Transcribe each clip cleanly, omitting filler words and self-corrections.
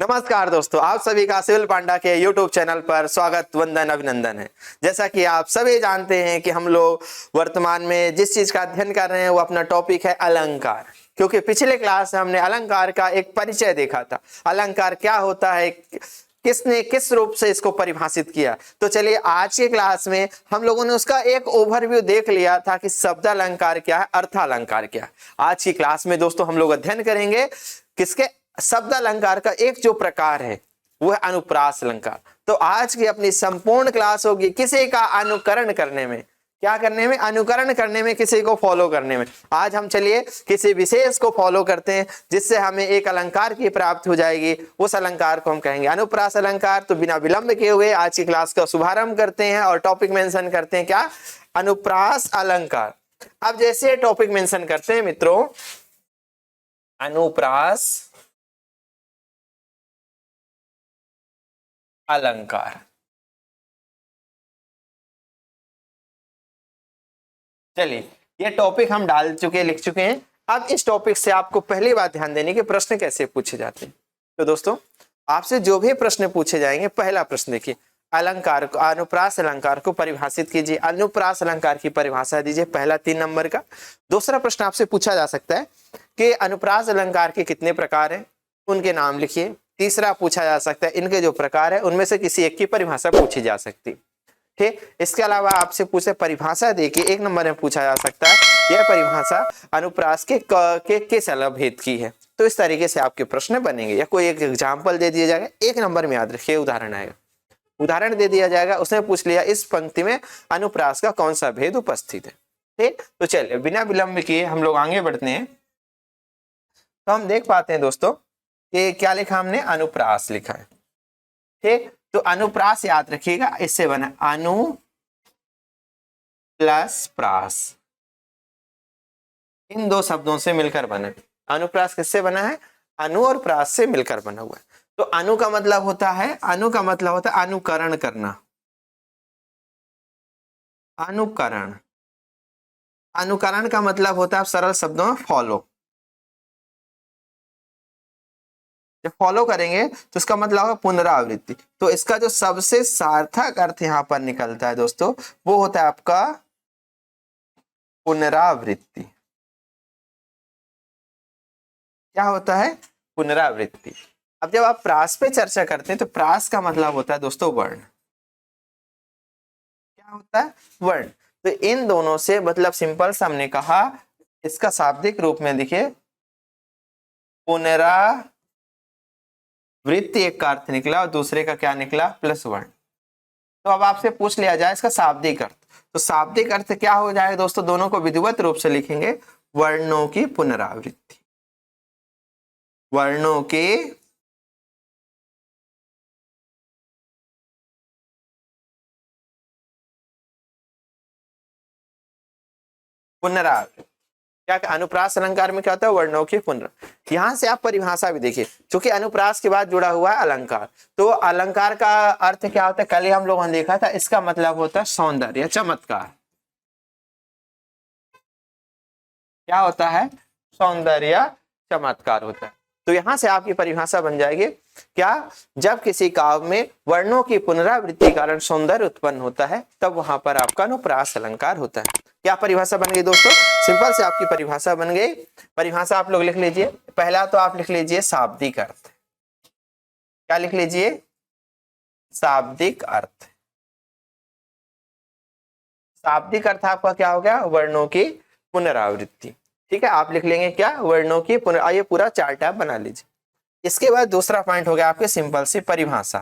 नमस्कार दोस्तों, आप सभी का सिविल पांडा के YouTube चैनल पर स्वागत, वंदन, अभिनंदन है। जैसा कि आप सभी जानते हैं कि हम लोग वर्तमान में जिस चीज का अध्ययन कर रहे हैं वो अपना टॉपिक है अलंकार। क्योंकि पिछले क्लास में हमने अलंकार का एक परिचय देखा था, अलंकार क्या होता है, किसने किस रूप से इसको परिभाषित किया। तो चलिए आज के क्लास में हम लोगों ने उसका एक ओवरव्यू देख लिया था कि शब्द अलंकार क्या है, अर्थ अलंकार क्या है। आज की क्लास में दोस्तों हम लोग अध्ययन करेंगे किसके, शब्द अलंकार का एक जो प्रकार है वो है अनुप्रास अलंकार। तो आज की अपनी संपूर्ण क्लास होगी किसी का अनुकरण करने में, क्या करने में, अनुकरण करने में, किसी को फॉलो करने में। आज हम चलिए किसी विशेष को फॉलो करते हैं जिससे हमें एक अलंकार की प्राप्ति हो जाएगी, उस अलंकार को हम कहेंगे अनुप्रास अलंकार। तो बिना विलंब किए हुए आज की क्लास का शुभारंभ करते हैं और टॉपिक मेंशन करते हैं, क्या, अनुप्रास अलंकार। अब जैसे टॉपिक मेंशन करते हैं मित्रों, अनुप्रास अलंकार। चलिए ये टॉपिक हम डाल चुके, लिख चुके हैं। अब इस टॉपिक से आपको पहली बात ध्यान देने की, प्रश्न कैसे पूछे जाते हैं। तो दोस्तों आपसे जो भी प्रश्न पूछे जाएंगे, पहला प्रश्न देखिए, अलंकार को, अनुप्रास अलंकार को परिभाषित कीजिए। अनुप्रास अलंकार की परिभाषा दीजिए, पहला 3 नंबर का। दूसरा प्रश्न आपसे पूछा जा सकता है कि अनुप्रास अलंकार के कितने प्रकार हैं, उनके नाम लिखिए। तीसरा पूछा जा सकता है इनके जो प्रकार है उनमें से किसी एक की परिभाषा पूछी जा सकती। ठीक, इसके अलावा आपसे पूछे परिभाषा देखिए, 1 नंबर में पूछा जा सकता है यह परिभाषा अनुप्रास के किस अलग भेद की है। तो इस तरीके से आपके प्रश्न बनेंगे, या कोई एक एग्जाम्पल दे दिया जाएगा, 1 नंबर में याद रखिए उदाहरण आएगा, उदाहरण दे दिया जाएगा, उसने पूछ लिया इस पंक्ति में अनुप्रास का कौन सा भेद उपस्थित है। ठीक, तो चलिए बिना विलंब किए हम लोग आगे बढ़ते हैं। तो हम देख पाते हैं दोस्तों कि क्या लिखा हमने, अनुप्रास लिखा है। ठीक, तो अनुप्रास याद रखिएगा, इससे बना अनु प्लस प्रास, इन दो शब्दों से मिलकर बना। अनुप्रास किससे बना है, अनु और प्रास से मिलकर बना हुआ है। तो अनु का मतलब होता है, अनु का मतलब होता है अनुकरण करना, अनुकरण। अनुकरण का मतलब होता है सरल शब्दों में फॉलो। जब फॉलो करेंगे तो इसका मतलब होगा पुनरावृत्ति। तो इसका जो सबसे सार्थक अर्थ यहां पर निकलता है दोस्तों, वो होता है आपका पुनरावृत्ति। क्या होता है, पुनरावृत्ति। अब जब आप प्रास पे चर्चा करते हैं तो प्रास का मतलब होता है दोस्तों वर्ण। क्या होता है, वर्ण। तो इन दोनों से मतलब सिंपल सा हमने कहा, इसका शाब्दिक रूप में देखिए पुनरावृत्ति, एक का अर्थ निकला और दूसरे का क्या निकला, प्लस वर्ण। तो अब आपसे पूछ लिया जाए इसका शाब्दिक अर्थ, तो शाब्दिक अर्थ क्या हो जाएगा दोस्तों, दोनों को विधिवत रूप से लिखेंगे, वर्णों की पुनरावृत्ति, वर्णों के पुनरावृत्ति। क्या अनुप्रास अलंकार में क्या होता है, वर्णों की पुनरावृत्ति। यहां से आप परिभाषा भी देखिए, क्योंकि अनुप्रास के बाद जुड़ा हुआ है अलंकार। तो अलंकार का अर्थ क्या होता है, कल ही हम लोगों ने देखा था, इसका मतलब होता है सौंदर्य, चमत्कार। क्या होता है, सौंदर्य चमत्कार होता है। तो यहां से आपकी परिभाषा बन जाएगी, क्या, जब किसी काव्य में वर्णों की पुनरावृत्ति के कारण सौंदर्य उत्पन्न होता है तब वहां पर आपका अनुप्रास अलंकार होता है। क्या परिभाषा बन गई दोस्तों, सिंपल से आपकी परिभाषा बन गई। परिभाषा आप लोग लिख लीजिए, पहला तो आप लिख लीजिए शाब्दिक अर्थ। क्या लिख लीजिए, शाब्दिक अर्थ। शाब्दिक अर्थ आपका क्या हो गया, वर्णों की पुनरावृत्ति। ठीक है, आप लिख लेंगे क्या, वर्णों की ये पूरा चार्ट आप बना लीजिए। इसके बाद दूसरा पॉइंट हो गया आपके सिंपल से परिभाषा।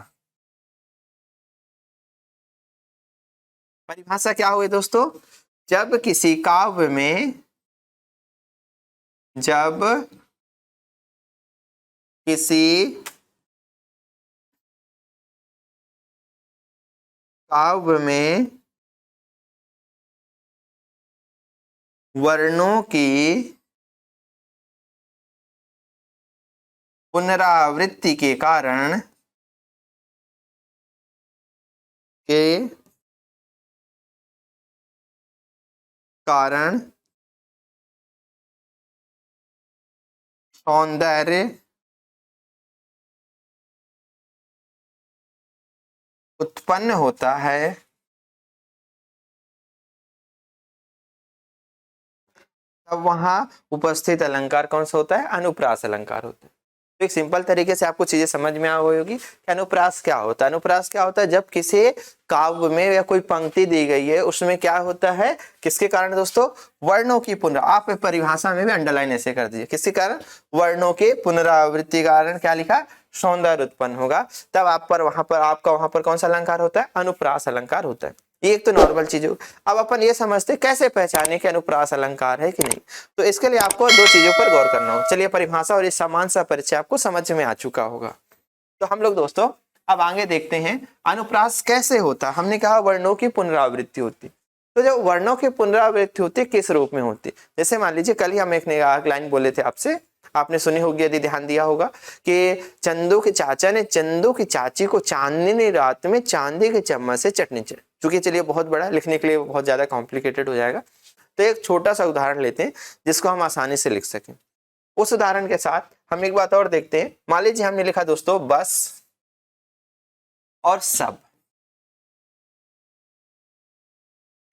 परिभाषा क्या हुई दोस्तों, जब किसी काव्य में, जब किसी काव्य में वर्णों की पुनरावृत्ति के कारण सौंदर्य उत्पन्न होता है तब वहां उपस्थित अलंकार कौन सा होता है? अनुप्रास अलंकार होता है। तो एक सिंपल तरीके से आपको चीजें समझ में आ गई होगी कि अनुप्रास क्या होता है। अनुप्रास क्या होता है? जब किसी काव्य में या कोई पंक्ति दी गई है उसमें क्या होता है, किसके कारण दोस्तों? वर्णों की आप परिभाषा में भी अंडरलाइन ऐसे कर दीजिए, किसके कारण? वर्णों के पुनरावृत्ति कारण क्या लिखा? सौंदर्य उत्पन्न होगा। तब आप पर वहां पर कौन सा अलंकार होता है? अनुप्रास अलंकार होता है। ये एक तो नॉर्मल चीज हो। अब अपन ये समझते कैसे पहचाने कि अनुप्रास अलंकार है कि नहीं। तो इसके लिए आपको दो चीजों पर गौर करना होगा। चलिए, परिभाषा और इस समान सा परिचय आपको समझ में आ चुका होगा। तो हम लोग दोस्तों अब आगे देखते हैं अनुप्रास कैसे होता। हमने कहा वर्णों की पुनरावृत्ति होती। तो जब वर्णों की पुनरावृत्ति होती किस रूप में होती? जैसे मान लीजिए कल ही हम एक लाइन बोले थे आपसे, आपने सुनी होगी यदि ध्यान दिया होगा कि चंदू के चाचा ने चंदू की चाची को चांदनी रात में चांदी के चम्मच से चटनी चढ़ाई। चूंकि चलिए बहुत बड़ा लिखने के लिए बहुत ज्यादा कॉम्प्लिकेटेड हो जाएगा, तो एक छोटा सा उदाहरण लेते हैं जिसको हम आसानी से लिख सकें। उस उदाहरण के साथ हम एक बात और देखते हैं। मान लीजिए हमने लिखा दोस्तों बस और सब।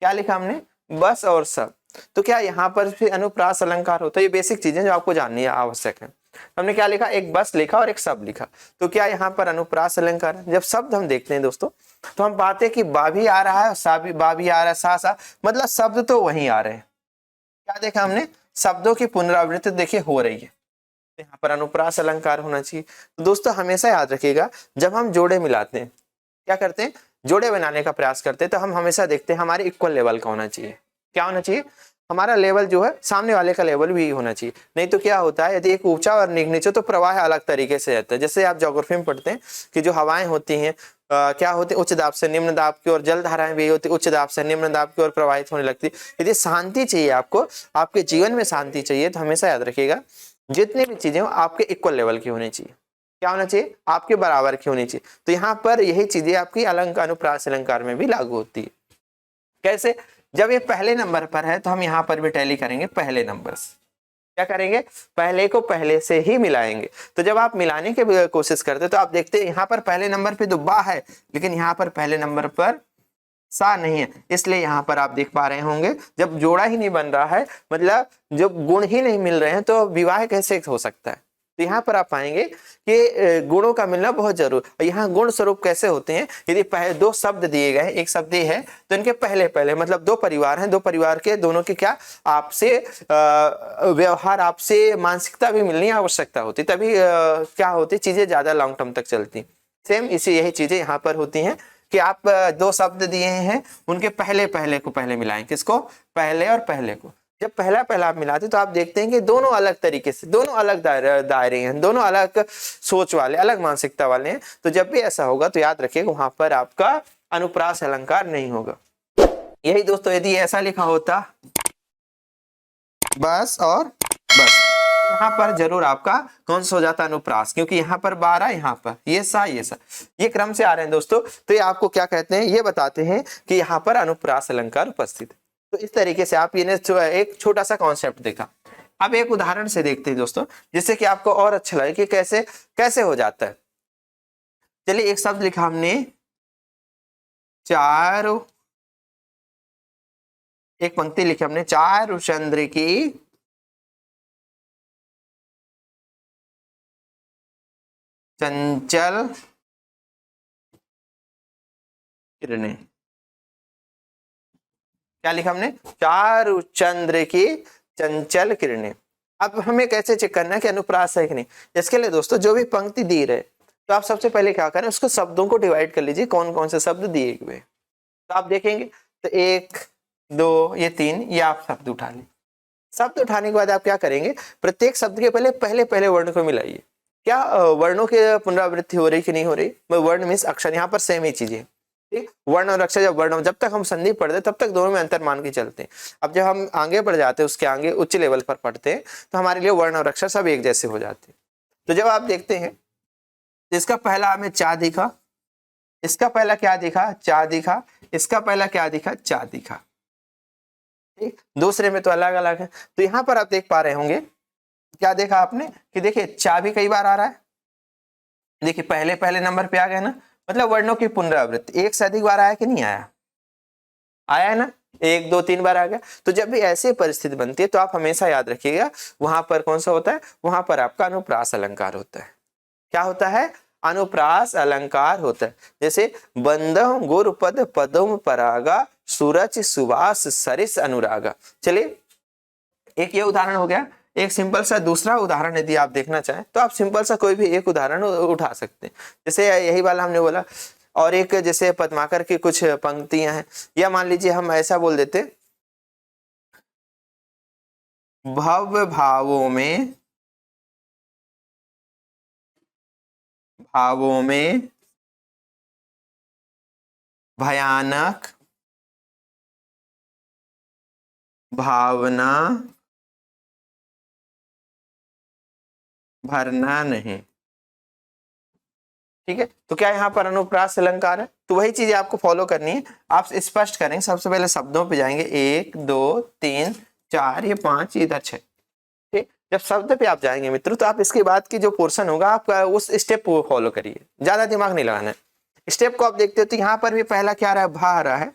क्या लिखा हमने? बस और सब। तो क्या यहाँ पर फिर अनुप्रास अलंकार होता है? ये बेसिक चीजें जो आपको जाननी है आवश्यक है। हमने क्या लिखा? एक बस लिखा और एक सब लिखा। तो क्या यहाँ पर अनुप्रास अलंकार है? जब शब्द हम देखते हैं दोस्तों तो हम पाते हैं कि बा भी आ रहा है और सा भी, बा भी आ रहा है, सा मतलब शब्द तो वहीं आ रहे हैं। क्या देखा हमने? शब्दों की पुनरावृत्ति देखिए हो रही है। तो यहाँ पर अनुप्रास अलंकार होना चाहिए। तो दोस्तों हमेशा याद रखिएगा जब हम जोड़े मिलाते हैं, क्या करते हैं? जोड़े बनाने का प्रयास करते हैं, तो हम हमेशा देखते हैं हमारे इक्वल लेवल का होना चाहिए। क्या होना चाहिए? हमारा लेवल जो है सामने वाले का लेवल भी होना चाहिए। नहीं तो क्या होता है, यदि एक ऊंचा और नीचे तो प्रवाह अलग तरीके से रहता है। जैसे आप ज्योग्राफी में पढ़ते हैं कि जो हवाएं होती हैं क्या होती है? उच्च दाब से निम्न दाब की ओर। जल धाराएं भी होती है उच्च दाब से निम्न दाब की ओर प्रवाहित होने लगती। यदि शांति चाहिए आपको, आपके जीवन में शांति चाहिए, तो हमेशा याद रखिएगा जितनी भी चीजें हो आपके इक्वल लेवल की होनी चाहिए। क्या होना चाहिए? आपके बराबर की होनी चाहिए। तो यहाँ पर यही चीजें आपकी अलंकार अनुप्रास अलंकार में भी लागू होती है। कैसे? जब ये पहले नंबर पर है तो हम यहाँ पर भी टैली करेंगे पहले नंबर से। क्या करेंगे? पहले को पहले से ही मिलाएंगे। तो जब आप मिलाने की कोशिश करते तो आप देखते हैं यहाँ पर पहले नंबर पे तो बा है, लेकिन यहाँ पर पहले नंबर पर सा नहीं है। इसलिए यहाँ पर आप देख पा रहे होंगे जब जोड़ा ही नहीं बन रहा है, मतलब जब गुण ही नहीं मिल रहे हैं, तो विवाह कैसे हो सकता है? तो यहाँ पर आप पाएंगे कि गुणों का मिलना बहुत जरूरी। यहाँ गुण स्वरूप कैसे होते हैं? यदि पहले दो शब्द दिए गए, एक शब्द है तो इनके पहले पहले मतलब दो परिवार हैं, दो परिवार के दोनों के क्या आपसे व्यवहार, आपसे मानसिकता भी मिलनी आवश्यकता होती, तभी क्या होती चीजें ज्यादा लॉन्ग टर्म तक चलती। सेम इसी यही चीजें यहाँ पर होती हैं कि आप दो शब्द दिए हैं, उनके पहले पहले को पहले मिलाएं। किसको? पहले और पहले को। जब पहला पहला आप मिलाते तो आप देखते हैं कि दोनों अलग तरीके से, दोनों अलग दायरे हैं, दोनों अलग सोच वाले, अलग मानसिकता वाले हैं। तो जब भी ऐसा होगा तो याद रखिएगा वहां पर आपका अनुप्रास अलंकार नहीं होगा। यही दोस्तों यदि ऐसा लिखा होता बस और बस, यहाँ पर जरूर आपका कौन सा हो जाता? अनुप्रास, क्योंकि यहाँ पर 12, यहाँ पर ये सा ये क्रम से आ रहे हैं दोस्तों। तो ये आपको क्या कहते हैं? ये बताते हैं कि यहाँ पर अनुप्रास अलंकार उपस्थित है। तो इस तरीके से आप ये एक छोटा सा कॉन्सेप्ट देखा। अब एक उदाहरण से देखते हैं दोस्तों, जिससे कि आपको और अच्छा लगे कि कैसे कैसे हो जाता है। चलिए, एक शब्द लिखा हमने चार, एक पंक्ति लिखी हमने, चारु चंद्र की चंचल किरणें। क्या लिखा हमने? चारु चंद्र की चंचल किरणें। अब हमें कैसे चेक करना है कि अनुप्रास है कि नहीं? इसके लिए दोस्तों जो भी पंक्ति दी रहे तो आप सबसे पहले क्या करें, उसको शब्दों को डिवाइड कर लीजिए, कौन कौन से शब्द दिए हुए। तो आप देखेंगे तो 1 2 ये 3, ये आप शब्द उठा लें। शब्द उठाने के बाद आप क्या करेंगे? प्रत्येक शब्द के पहले पहले पहले वर्ण को मिलाइए। क्या वर्णों की पुनरावृत्ति हो रही कि नहीं हो रही? वर्ण मीन्स अक्षर, यहाँ पर सेम ही चीजें। ठीक, वर्ण और अक्षर जब तक हम संधि पढ़ते हैं तब तक दोनों में अंतर मान के चलते हैं। अब जब हम आगे बढ़ जाते हैं, उसके आगे उच्च लेवल पर पढ़ते हैं, तो हमारे लिए वर्ण और अक्षर सब एक जैसे हो जाते हैं। तो जब आप देखते हैं इसका पहला हमें चा दिखा, इसका पहला क्या दिखा? चा दिखा, इसका पहला क्या दिखा? चा दिखा। ठीक, दूसरे में तो अलग अलग है। तो यहाँ पर आप देख पा रहे होंगे, क्या देखा आपने कि देखिए चा भी कई बार आ रहा है। देखिए पहले पहले नंबर पे आ गया ना, मतलब वर्णों की पुनरावृत्ति एक से अधिक बार आया कि नहीं आया, आया है ना, एक दो तीन बार आ गया। तो जब भी ऐसी परिस्थिति बनती है तो आप हमेशा याद रखिएगा वहां पर कौन सा होता है, वहां पर आपका अनुप्रास अलंकार होता है। क्या होता है, अनुप्रास अलंकार होता है। जैसे बंदह गुरुपद पदम परागा सूरज सुवास सरिस अनुरागा। चलिए एक ये उदाहरण हो गया। एक सिंपल सा दूसरा उदाहरण यदि आप देखना चाहें तो आप सिंपल सा कोई भी एक उदाहरण उठा सकते हैं। जैसे यही वाला हमने बोला, और एक जैसे पद्माकर की कुछ पंक्तियां हैं, या मान लीजिए हम ऐसा बोल देते, भव्य भावों में भयानक भावना भरना नहीं। ठीक है, तो क्या यहाँ पर अनुप्रास अलंकार है, तो वही चीजें आपको फॉलो करनी है। आप स्पष्ट करेंगे, सबसे पहले शब्दों पे जाएंगे, एक दो तीन चार, ये पांच, इधर छह। ठीक, जब शब्द पे आप जाएंगे मित्रों तो आप इसके बाद की जो पोर्शन होगा आपका उस स्टेप को फॉलो करिए, ज्यादा दिमाग नहीं लगाना है। स्टेप को आप देखते हो तो यहाँ पर भी पहला क्या आ रहा है, भा आ रहा है।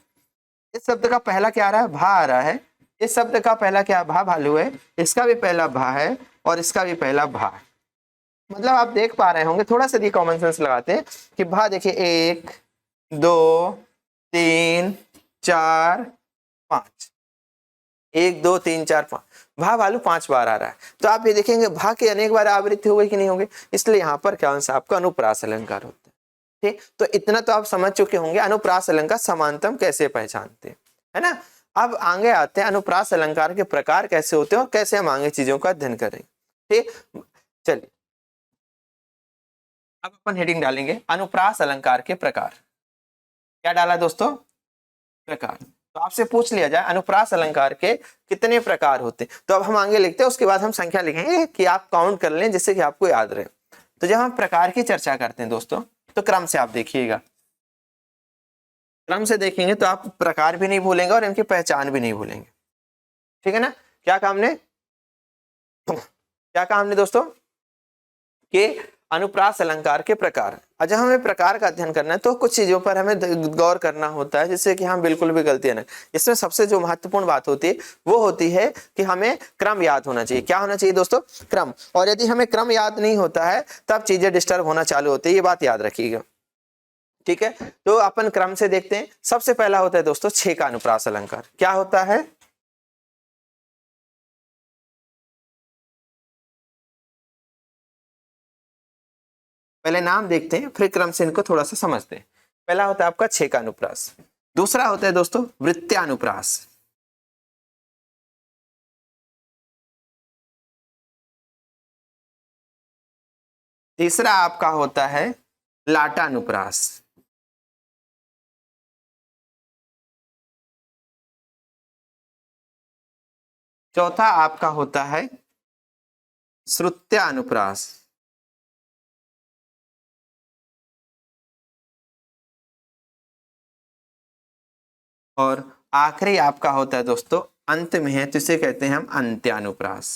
इस शब्द का पहला क्या आ रहा है, भा आ रहा है। इस शब्द का पहला क्या, भा भालू है, इसका भी पहला भा है और इसका भी पहला भा है। मतलब आप देख पा रहे होंगे, थोड़ा सा भी कॉमन सेंस लगाते हैं कि भा देखिए, एक दो तीन चार पांच, एक दो तीन चार पांच, भा भालू पांच बार आ रहा है। तो आप ये देखेंगे भा के अनेक बार आवृत्ति हो गई कि नहीं होगी, इसलिए यहाँ पर क्या अंश आपका अनुप्रास अलंकार होता है। ठीक, तो इतना तो आप समझ चुके होंगे अनुप्रास अलंकार समानतम कैसे पहचानते हैं, है ना। अब आगे आते हैं अनुप्रास अलंकार के प्रकार कैसे होते हैं और कैसे हम आगे चीजों का अध्ययन करेंगे। ठीक, चलिए अब अपन हेडिंग डालेंगे अनुप्रास अलंकार के प्रकार। क्या डाला दोस्तों, प्रकार। तो आपसे पूछ लिया जाए अनुप्रास अलंकार के कितने प्रकार होते हैं, तो अब हम आगे लिखते हैं, उसके बाद हम संख्या लिखेंगे कि आप काउंट कर लें जिससे कि आपको याद रहे। तो जब हम प्रकार की चर्चा करते हैं दोस्तों, तो क्रम से आप देखिएगा, क्रम से देखेंगे तो आप प्रकार भी नहीं भूलेंगे और इनकी पहचान भी नहीं भूलेंगे। ठीक है ना। क्या काम ने, क्या कहा हमने दोस्तों कि अनुप्रास अलंकार के प्रकार। जब हमें प्रकार का अध्ययन करना है तो कुछ चीजों पर हमें गौर करना होता है, जिससे कि हम बिल्कुल भी गलतियां न। इसमें सबसे जो महत्वपूर्ण बात होती है वो होती है कि हमें क्रम याद होना चाहिए। क्या होना चाहिए दोस्तों, क्रम। और यदि हमें क्रम याद नहीं होता है तब चीजें डिस्टर्ब होना चालू होती है, ये बात याद रखिएगा। ठीक है, तो अपन क्रम से देखते हैं। सबसे पहला होता है दोस्तों छह का अनुप्रास अलंकार। क्या होता है, पहले नाम देखते हैं फिर क्रम से इनको थोड़ा सा समझते हैं। पहला होता है आपका छह का अनुप्रास। दूसरा होता है दोस्तों वृत्त्यानुप्रास। तीसरा आपका होता है लाटानुप्रास। चौथा आपका होता है श्रुत्यानुप्रास। और आखिरी आपका होता है दोस्तों अंत में है, तो इसे कहते हैं हम अंत्यानुप्रास।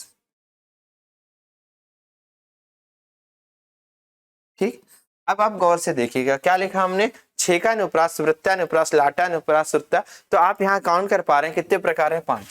ठीक, अब आप गौर से देखिएगा क्या लिखा हमने, छह का अनुप्रास, वृत्त्यानुप्रास, लाटानुप्रास, श्रुत्या। तो आप यहाँ काउंट कर पा रहे हैं कितने प्रकार है, पांच।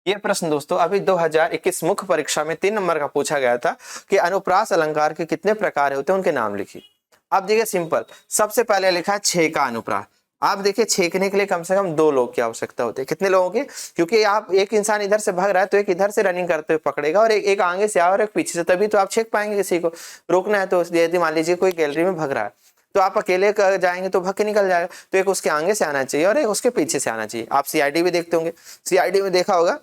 ये प्रश्न दोस्तों अभी 2021 मुख्य परीक्षा में 3 नंबर का पूछा गया था कि अनुप्रास अलंकार के कितने प्रकार होते हैं, उनके नाम लिखिए। अब देखिए सिंपल, सबसे पहले लिखा है छह का अनुप्रास। आप देखिए छेकने के लिए कम से कम दो लोग की आवश्यकता होती है। कितने लोगों की, क्योंकि आप एक इंसान इधर से भाग रहा है तो एक इधर से रनिंग करते हुए पकड़ेगा और एक आगे से और एक पीछे से, तभी तो आप छेक पाएंगे। किसी को रोकना है तो यदि मान लीजिए कोई गैलरी में भाग रहा है तो आप अकेले जाएंगे तो भाग के निकल जाएगा, तो एक उसके आगे से आना चाहिए और एक उसके पीछे से आना चाहिए। आप सीआईडी भी देखते होंगे, सीआईडी में देखा होगा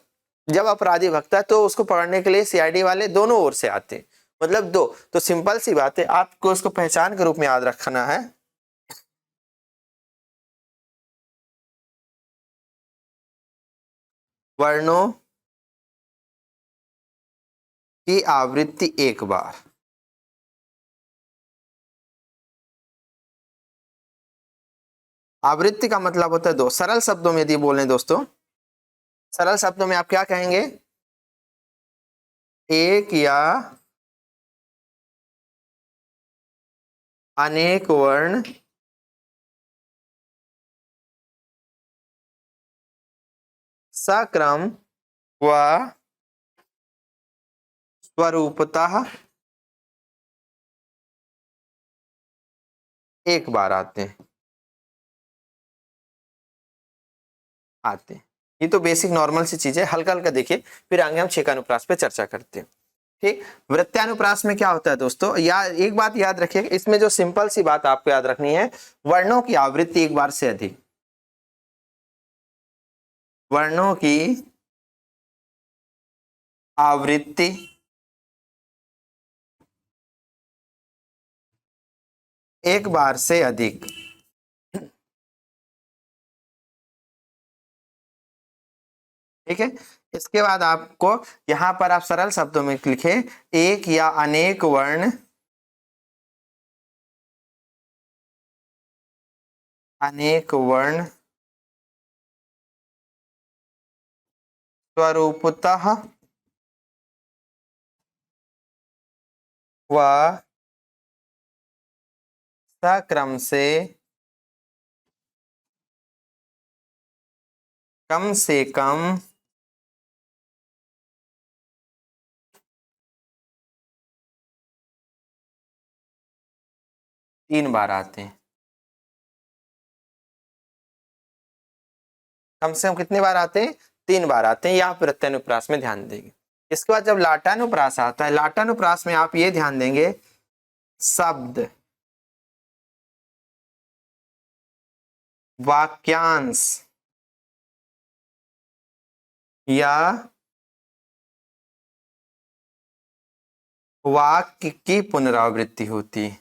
जब अपराधी भगता है तो उसको पकड़ने के लिए सीआईडी वाले दोनों ओर से आते हैं, मतलब दो। तो सिंपल सी बात है, आपको उसको पहचान के रूप में याद रखना है। वर्णों की आवृत्ति एक बार। आवृत्ति का मतलब होता है दो। सरल शब्दों में यदि बोलें दोस्तों, सरल शब्दों में आप क्या कहेंगे, एक या अनेक वर्ण सक्रम व स्वरूपतः एक बार आते हैं। ये तो बेसिक नॉर्मल सी चीज है, हल्का हल्का देखिए, फिर आगे हम छेकानुप्रास पे चर्चा करते हैं। ठीक, वृत्तानुप्रास में क्या होता है दोस्तों, या एक बात याद रखिए, इसमें जो सिंपल सी बात आपको याद रखनी है, वर्णों की आवृत्ति एक बार से अधिक, वर्णों की आवृत्ति एक बार से अधिक। ठीक है, इसके बाद आपको यहां पर आप सरल शब्दों में लिखे, एक या अनेक वर्ण स्वरूपतः व सक्रम से कम 3 बार आते हैं। कम से कम कितने बार आते हैं, 3 बार आते हैं। यहाँ प्रत्यनुप्रास में ध्यान देंगे। इसके बाद जब लाटानुप्रास आता है, लाटानुप्रास में आप ये ध्यान देंगे, शब्द वाक्यांश या वाक्य की पुनरावृत्ति होती है।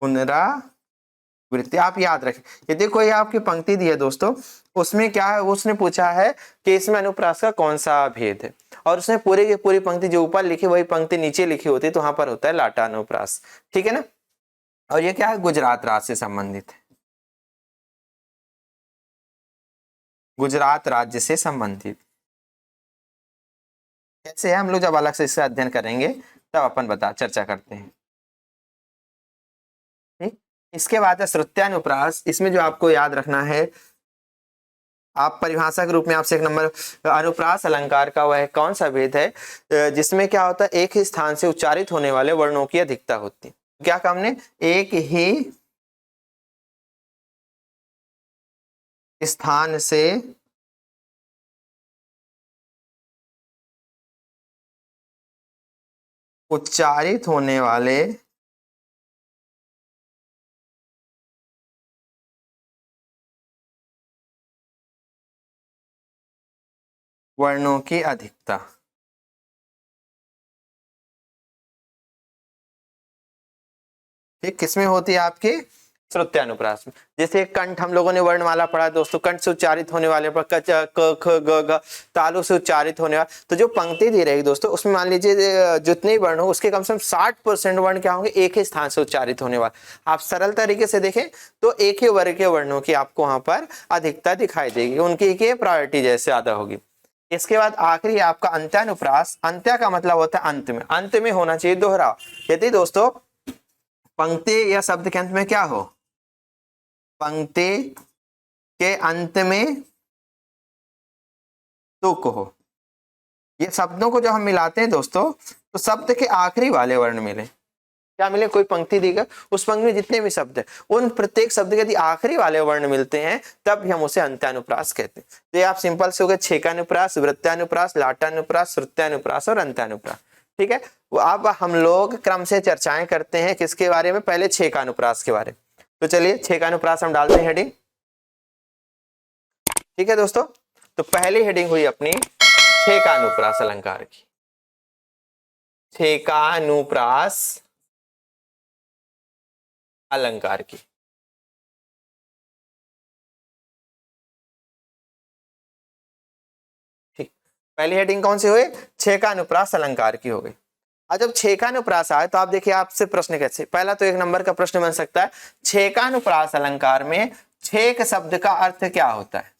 पुनरावृत्ति आप याद रखें। ये देखो, ये आपकी पंक्ति दी है दोस्तों, उसमें क्या है, उसने पूछा है कि इसमें अनुप्रास का कौन सा भेद है, और उसने पूरी की पूरी पंक्ति जो ऊपर लिखी वही पंक्ति नीचे लिखी होती है, तो वहां पर होता है लाटानुप्रास। ठीक है ना। और ये क्या है, गुजरात राज्य से संबंधित है, गुजरात राज्य से संबंधित। कैसे है, हम लोग जब अलग से इसका अध्ययन करेंगे तब अपन चर्चा करते हैं। ठीक, इसके बाद है श्रुत्यानुप्रास। इसमें जो आपको याद रखना है, आप परिभाषा के रूप में आपसे एक नंबर, अनुप्रास अलंकार का वह कौन सा भेद है जिसमें क्या होता है, एक ही स्थान से उच्चारित होने वाले वर्णों की अधिकता होती है। क्या कहा हमने, एक ही स्थान से उच्चारित होने वाले वर्णों की अधिकता। ठीक, किसमें होती है, आपके श्रुत्यानुप्रास में। जैसे कंठ हम लोगों ने वर्णमाला पढ़ा दोस्तों, कंठ से उच्चारित होने वाले पर क ख ग घ, तालु से उच्चारित होने वाले, तो जो पंक्ति दी रहेगी दोस्तों, उसमें मान लीजिए जितने वर्ण हो उसके कम से कम 60% वर्ण क्या होंगे, एक ही स्थान से उच्चारित होने वाले। आप सरल तरीके से देखें तो एक ही वर्ग के वर्णों की आपको वहां पर अधिकता दिखाई देगी, उनकी प्रायोरिटी जैसे ज्यादा होगी। इसके बाद आखिरी आपका अंत्यानुप्रास। अंत्य का मतलब होता है अंत में, अंत में होना चाहिए दोहराव। यदि दोस्तों पंक्ति या शब्द के अंत में क्या हो, पंक्ति के अंत में तुक हो। ये शब्दों को जब हम मिलाते हैं दोस्तों, तो शब्द के आखिरी वाले वर्ण मिले, क्या मिले, कोई पंक्ति दी गई, उस पंक्ति में जितने भी शब्द है, उन प्रत्येक शब्द के यदि आखिरी वाले वर्ण मिलते हैं तब भी हम उसे अंत्यानुप्रास कहते हैं। तो ये आप सिंपल से हो गए, छेकानुप्रास, वृत्तानुप्रास, लाटानुप्रास, श्रुत्यानुप्रास और अंत्यानुप्रास। ठीक है, वो अब हम लोग क्रम से चर्चाएं करते हैं किसके बारे में, पहले छेकानुप्रास के बारे में। तो चलिए छेकानुप्रास हम डालते हैं हेडिंग। ठीक है दोस्तों, तो पहली हेडिंग हुई अपनी छेकानुप्रास अलंकार की, छेकानुप्रास अलंकार की। ठीक, पहली हेडिंग कौन सी हुई, छेकानुप्रास अलंकार की हो गई। और जब छेकानुप्रास आए तो आप देखिए आपसे प्रश्न कैसे, पहला तो 1 नंबर का प्रश्न बन सकता है, छेकानुप्रास अलंकार में छेक शब्द का अर्थ क्या होता है।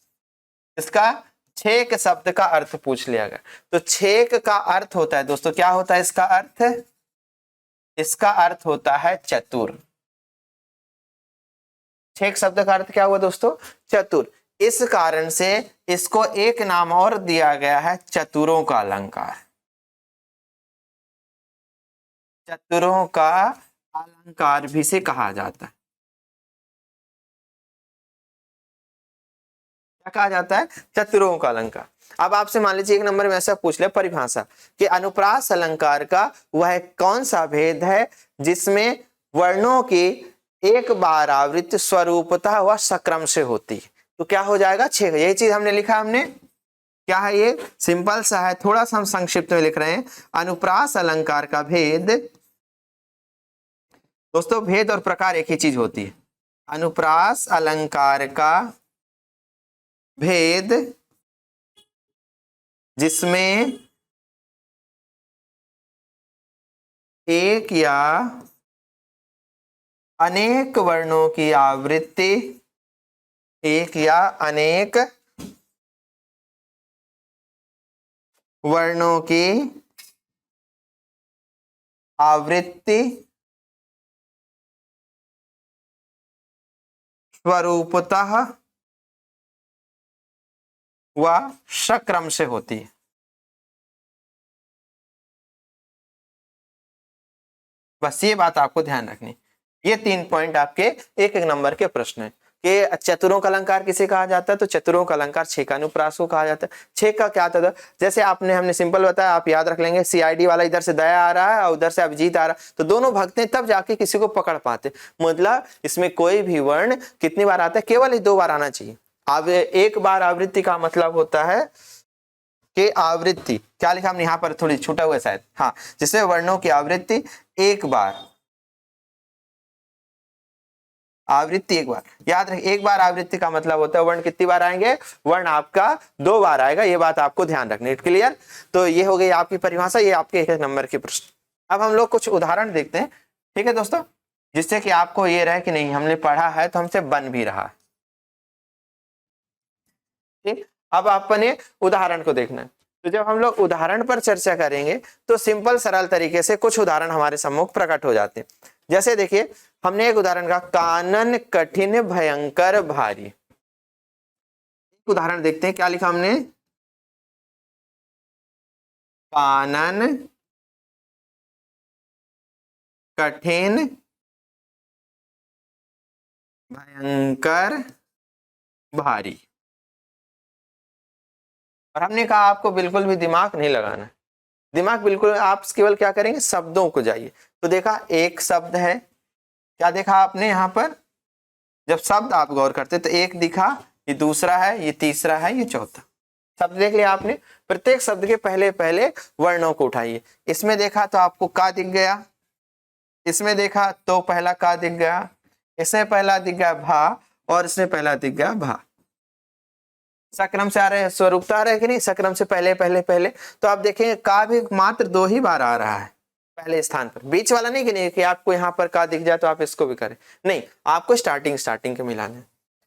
इसका छेक शब्द का अर्थ पूछ लिया गया, तो छेक का अर्थ होता है दोस्तों, क्या होता है इसका अर्थ, इसका अर्थ होता है चतुर। छेक शब्द का अर्थ क्या हुआ दोस्तों? चतुर। इस कारण से इसको एक नाम और दिया गया है, चतुरों का अलंकार। चतुरों का अलंकार भी से कहा जाता है। क्या कहा जाता है? चतुरों का अलंकार। अब आपसे मान लीजिए एक नंबर में ऐसा पूछ ले परिभाषा कि अनुप्रास अलंकार का वह कौन सा भेद है जिसमें वर्णों की एक बार आवृत्ति स्वरूपतः व सक्रम से होती है? तो क्या हो जाएगा? 6। यही चीज हमने लिखा। हमने क्या है? ये सिंपल सा है, थोड़ा सा हम संक्षिप्त में लिख रहे हैं। अनुप्रास अलंकार का भेद, दोस्तों भेद और प्रकार एक ही चीज होती है। अनुप्रास अलंकार का भेद जिसमें एक या अनेक वर्णों की आवृत्ति, एक या अनेक वर्णों की आवृत्ति स्वरूपतः व सक्रम से होती है। बस ये बात आपको ध्यान रखनी। ये 3 पॉइंट आपके एक एक नंबर के प्रश्न है कि चतुरों का अलंकार किसे कहा जाता है? तो चतुरों का अलंकार छेक अनुप्रास को कहा जाता है। छेक का क्या आता था? जैसे हमने सिंपल बताया, आप याद रख लेंगे। सीआईडी वाला इधर से दया आ रहा है और उधर से अभिजीत आ रहा है, तो दोनों भगते तब जाके किसी को पकड़ पाते। मतलब इसमें कोई भी वर्ण कितनी बार आता है? केवल ही 2 बार आना चाहिए। अब एक बार आवृत्ति का मतलब होता है कि आवृत्ति क्या लिखा हमने यहाँ पर, थोड़ी छूटा हुआ शायद, हाँ, जिसमें वर्णों की आवृत्ति एक बार, आवृत्ति एक बार। याद रखिए, एक बार आवृत्ति का मतलब होता है वर्ण कितनी बार आएंगे? वर्ण आपका 2 बार आएगा। ये बात आपको ध्यान रखनी है। क्लियर? तो ये हो गई आपकी परिभाषा, ये आपके एक नंबर के प्रश्न। अब हम लोग कुछ उदाहरण देखते हैं, ठीक है दोस्तों, जिससे कि आपको ये रहे कि नहीं हमने पढ़ा है तो हमसे बन भी रहा है। ठीक, अब अपने उदाहरण को देखना है। तो जब हम लोग उदाहरण पर चर्चा करेंगे तो सिंपल सरल तरीके से कुछ उदाहरण हमारे सम्मुख प्रकट हो जाते हैं। जैसे देखिए, हमने एक उदाहरण कहा, कानन कठिन भयंकर भारी। एक उदाहरण देखते हैं, क्या लिखा हमने? कानन कठिन भयंकर भारी। और हमने कहा आपको बिल्कुल भी दिमाग नहीं लगाना है। दिमाग बिल्कुल, आप केवल क्या करेंगे? शब्दों को जाइए। तो देखा, एक शब्द है, क्या देखा आपने यहाँ पर? जब शब्द आप गौर करते तो एक दिखा, ये दूसरा है, ये तीसरा है, ये चौथा। शब्द देख लिया आपने। प्रत्येक शब्द के पहले पहले वर्णों को उठाइए। इसमें देखा तो आपको का दिख गया, इसमें देखा तो पहला का दिख गया, इसमें पहला दिख गया भा, और इसमें पहला दिख गया भा। सक्रम से आ रहे हैं, स्वरूपता आ रहा है कि नहीं? सक्रम से पहले पहले पहले। तो आप देखेंगे का भी मात्र 2 ही बार आ रहा है पहले स्थान पर। बीच वाला नहीं कि नहीं कि आपको यहाँ पर का दिख जाए तो आप इसको भी करें, नहीं, आपको स्टार्टिंग के मिलाने।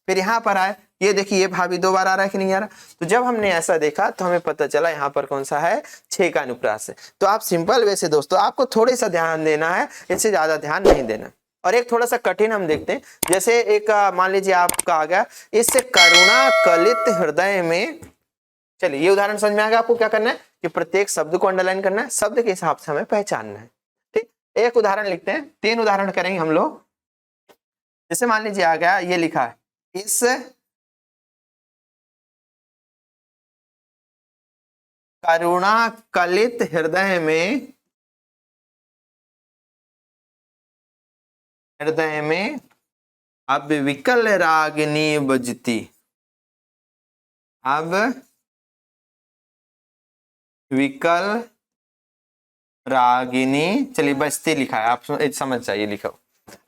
फिर यहाँ पर आए, ये देखिए, ये भा भी 2 बार आ रहा है कि नहीं आ रहा? तो जब हमने ऐसा देखा तो हमें पता चला यहाँ पर कौन सा है? छेक का अनुप्रास है। तो आप सिंपल वैसे दोस्तों आपको थोड़ा सा ध्यान देना है, इससे ज्यादा ध्यान नहीं देना। और एक थोड़ा सा कठिन हम देखते हैं, जैसे एक मान लीजिए आपका आ गया, इससे करुणा कलित हृदय में। चलिए, ये उदाहरण समझ में आ गया आपको क्या करना है कि प्रत्येक शब्द को अंडरलाइन करना है, शब्द के हिसाब से हमें पहचानना है। ठीक, एक उदाहरण लिखते हैं, 3 उदाहरण करेंगे हम लोग। जैसे मान लीजिए आ गया, ये लिखा है, इस करुणा कलित हृदय में, अब विकल रागिनी बजती। अब विकल रागिनी, चलिए बजती लिखा है, आप समझ जाइए, लिखा।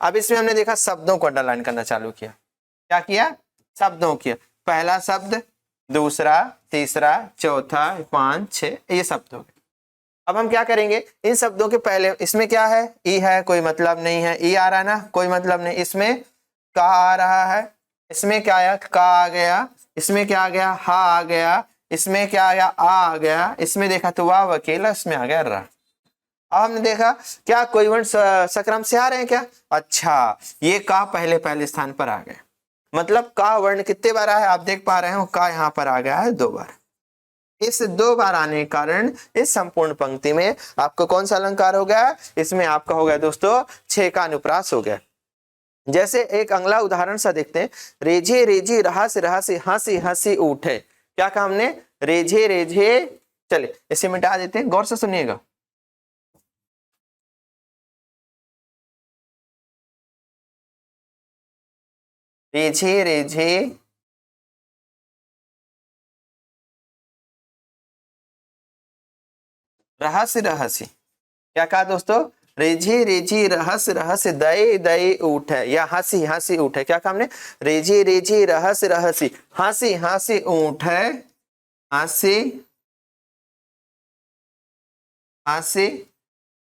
अब इसमें हमने देखा शब्दों को अंडरलाइन करना चालू किया। क्या किया? शब्दों किया। पहला शब्द, दूसरा, तीसरा, चौथा, 5, 6, ये शब्द हो गए। अब हम क्या करेंगे? इन शब्दों के पहले, इसमें क्या है? ई है, कोई मतलब नहीं है। ई आ रहा है ना, कोई मतलब नहीं। इसमें का आ रहा है, इसमें क्या आया? का आ गया। इसमें क्या आ गया? हा आ गया। इसमें क्या आ गया? आ गया। इसमें देखा तो वाह अकेला, इसमें आ गया रा। अब हमने देखा क्या कोई वर्ण सक्रम से आ रहे हैं क्या? अच्छा, ये का पहले पहले स्थान पर आ गए, मतलब का वर्ण कितने बार आया? आप देख पा रहे हो का यहाँ पर आ गया है 2 बार। इस 2 बार आने के कारण इस संपूर्ण पंक्ति में आपको कौन सा अलंकार हो गया? इसमें आपका हो गया दोस्तों 6 का अनुप्रास हो गया। जैसे एक अगला उदाहरण सा देखते हैं, रेझे रेझे रहस्य रहस्य हंसी हंसी उठे। क्या कहा हमने? रेझे रेझे, चले इसे मिटा देते हैं, गौर से सुनिएगा। रेझे रेझे रहस्य रहस्य, क्या कहा दोस्तों? रेझे रेझे रहस्य रहस्य दये दये उठे या हंसी हंसी उठे। क्या कहा हमने? रेझे रेझे रहस्य रहस्य हंसी हंसी उठे, हंसी हंसी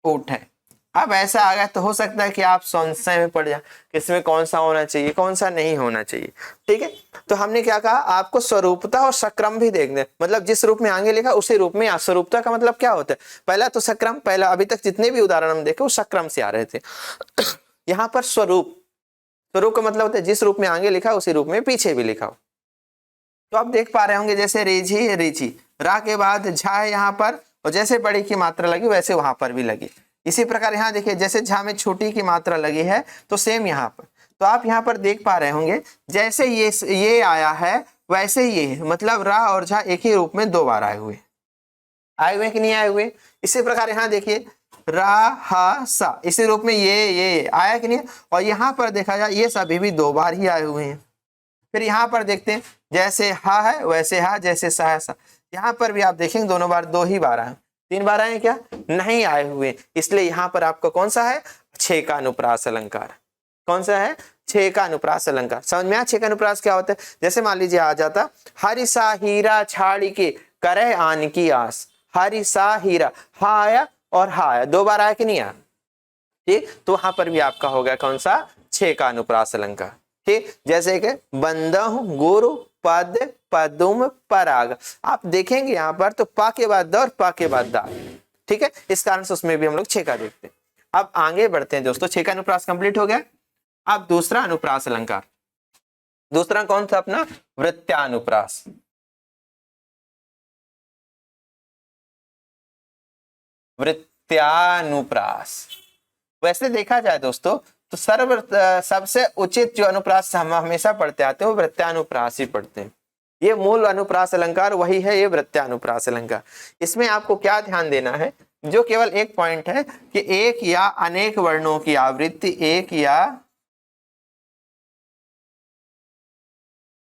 उठे। अब ऐसा आ गया तो हो सकता है कि आप संशय में पड़ जाए कि इसमें कौन सा होना चाहिए कौन सा नहीं होना चाहिए। ठीक है, तो हमने क्या कहा, आपको स्वरूपता और सक्रम भी देखने, मतलब जिस रूप में आगे लिखा उसी रूप में। स्वरूपता का मतलब क्या होता है? पहला तो सक्रम, पहला अभी तक जितने भी उदाहरण हम देखे वो सक्रम से आ रहे थे। यहाँ पर स्वरूप, स्वरूप का मतलब होता है जिस रूप में आगे लिखा उसी रूप में पीछे भी लिखा हो। तो आप देख पा रहे होंगे जैसे रेझी रेझी, रा के बाद झा है यहाँ पर, और जैसे बड़ी की मात्रा लगी वैसे वहां पर भी लगी। इसी प्रकार यहाँ देखिए जैसे झा में छोटी की मात्रा लगी है तो सेम यहाँ पर। तो आप यहाँ पर देख पा रहे होंगे जैसे ये आया है वैसे ये है, मतलब रा और झा एक ही रूप में 2 बार आए हुए कि नहीं आए हुए। इसी प्रकार यहाँ देखिए रा हा सा, इसी रूप में ये आया कि नहीं, और यहाँ पर देखा जाए ये सभी भी 2 बार ही आए हुए हैं। फिर यहाँ पर देखते हैं जैसे हा है वैसे हा, जैसे सा है सा, यहाँ पर भी आप देखेंगे दोनों बार 2 ही बार आए। 3 बार आए क्या? नहीं आए हुए। इसलिए यहाँ पर आपका कौन सा है? 6 का अनुप्रास अलंकार। कौन सा है? 6 का अनुप्रास अलंकार। समझ में आया 6 का अनुप्रास क्या होता है? जैसे मान लीजिए आ जाता हरि सा हीरा छाड़ी के करे आन की आस। हरि सा हीरा, हा आया और हा आया, 2 बार आया कि नहीं आया? ठीक, तो वहां पर भी आपका हो गया कौन सा? 6 का अनुप्रास अलंकार। ठीक, जैसे कि बंदहु गुरु पद पदुम पराग, आप देखेंगे यहाँ पर तो पा के बाद द और पा के बाद दा। ठीक है, इस कारण से उसमें भी हम लोग 6 का देखते हैं। अब आगे बढ़ते हैं दोस्तों, 6 का अनुप्रास कंप्लीट हो गया। अब दूसरा अनुप्रास अलंकार, दूसरा कौन सा अपना? वृत्त्यानुप्रास। वृत्त्यानुप्रास, वैसे देखा जाए दोस्तों तो सबसे उचित जो अनुप्रास हम हमेशा पढ़ते आते हैं वो वृत्त्यानुप्रास ही पढ़ते हैं। ये मूल अनुप्रास अलंकार वही है, ये वृत्त्यानुप्रास अलंकार। इसमें आपको क्या ध्यान देना है, जो केवल एक पॉइंट है कि एक या अनेक वर्णों की आवृत्ति, एक या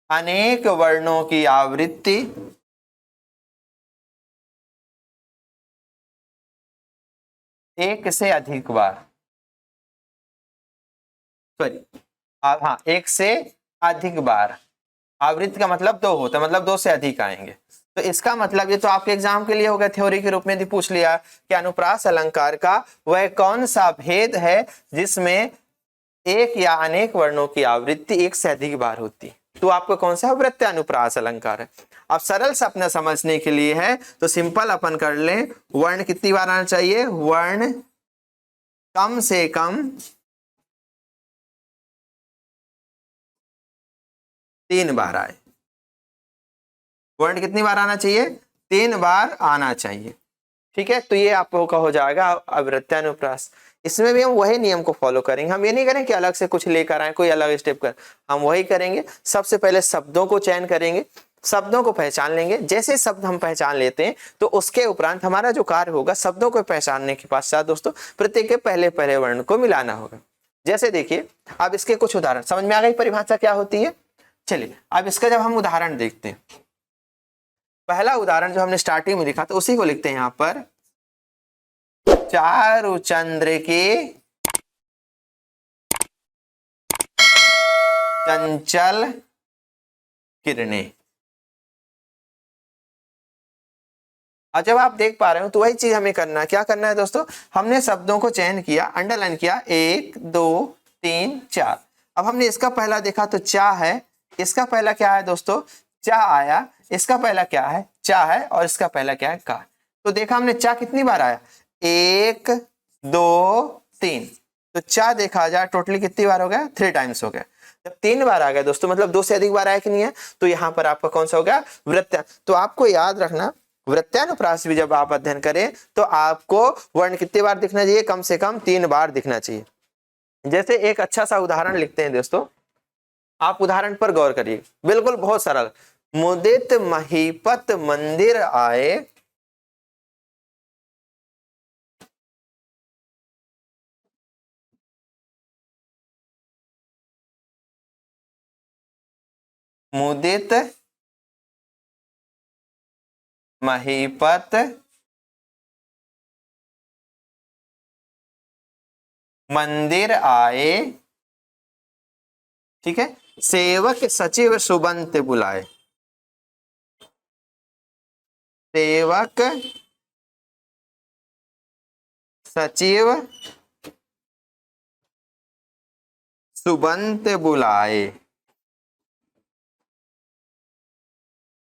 अनेक वर्णों की आवृत्ति एक से अधिक बार, सॉरी हाँ, एक से अधिक बार। आवृत्ति का मतलब 2 होता है, मतलब 2 से अधिक आएंगे। तो इसका मतलब ये तो आपके एग्जाम के लिए होगा, थ्योरी के रूप में यदि पूछ लिया कि अनुप्रास अलंकार का वह कौन सा भेद है जिसमें एक या अनेक वर्णों की आवृत्ति एक से अधिक बार होती, तो आपको कौन सा? वृत्त्यानुप्रास अलंकार है। अब सरल से अपने समझने के लिए है तो सिंपल अपन कर लें, वर्ण कितनी बार आना चाहिए? वर्ण कम से कम 3 बार आए। वर्ण कितनी बार आना चाहिए? 3 बार आना चाहिए। ठीक है, तो ये आपको हो जाएगा वृत्त्यानुप्रास। इसमें भी हम वही नियम को फॉलो करेंगे, हम ये नहीं करेंगे कि अलग से कुछ लेकर आए, कोई अलग स्टेप कर, हम वही करेंगे। सबसे पहले शब्दों को चयन करेंगे, शब्दों को पहचान लेंगे। जैसे शब्द हम पहचान लेते हैं तो उसके उपरांत हमारा जो कार्य होगा, शब्दों को पहचानने के पश्चात दोस्तों प्रत्येक के पहले पहले वर्ण को मिलाना होगा। जैसे देखिए अब इसके कुछ उदाहरण समझ में आ गई, परिभाषा क्या होती है। चलिए अब इसका जब हम उदाहरण देखते हैं, पहला उदाहरण जो हमने स्टार्टिंग में लिखा था उसी को लिखते हैं यहाँ पर। चारु चंद्र के चंचल किरणें। और जब आप देख पा रहे हो तो वही चीज हमें करना है। क्या करना है दोस्तों? हमने शब्दों को चयन किया, अंडरलाइन किया, 1 2 3 4। अब हमने इसका पहला देखा तो चा है, इसका पहला क्या है दोस्तों? चा आया, इसका पहला क्या है? चा है, और इसका पहला क्या है? का। तो देखा हमने चा कितनी बार आया? 1 2 3, तो 4 देखा जाए टोटली कितनी बार हो गया, 3 टाइम्स हो गया। जब 3 बार आ गया दोस्तों मतलब 2 से अधिक बार आया कि नहीं है, तो यहाँ पर आपका कौन सा हो गया, वृत्त्या। तो आपको याद रखना वृत्त्यानुप्रास भी जब आप अध्ययन करें तो आपको वर्ण कितनी बार दिखना चाहिए, कम से कम 3 बार दिखना चाहिए। जैसे एक अच्छा सा उदाहरण लिखते हैं दोस्तों, आप उदाहरण पर गौर करिए, बिल्कुल बहुत सरल। मुदित महीपत मंदिर आए, मुदित महीपत मंदिर आए, ठीक है, सेवक सचिव सुबंत बुलाए। सेवक सचिव सुबंत बुलाए।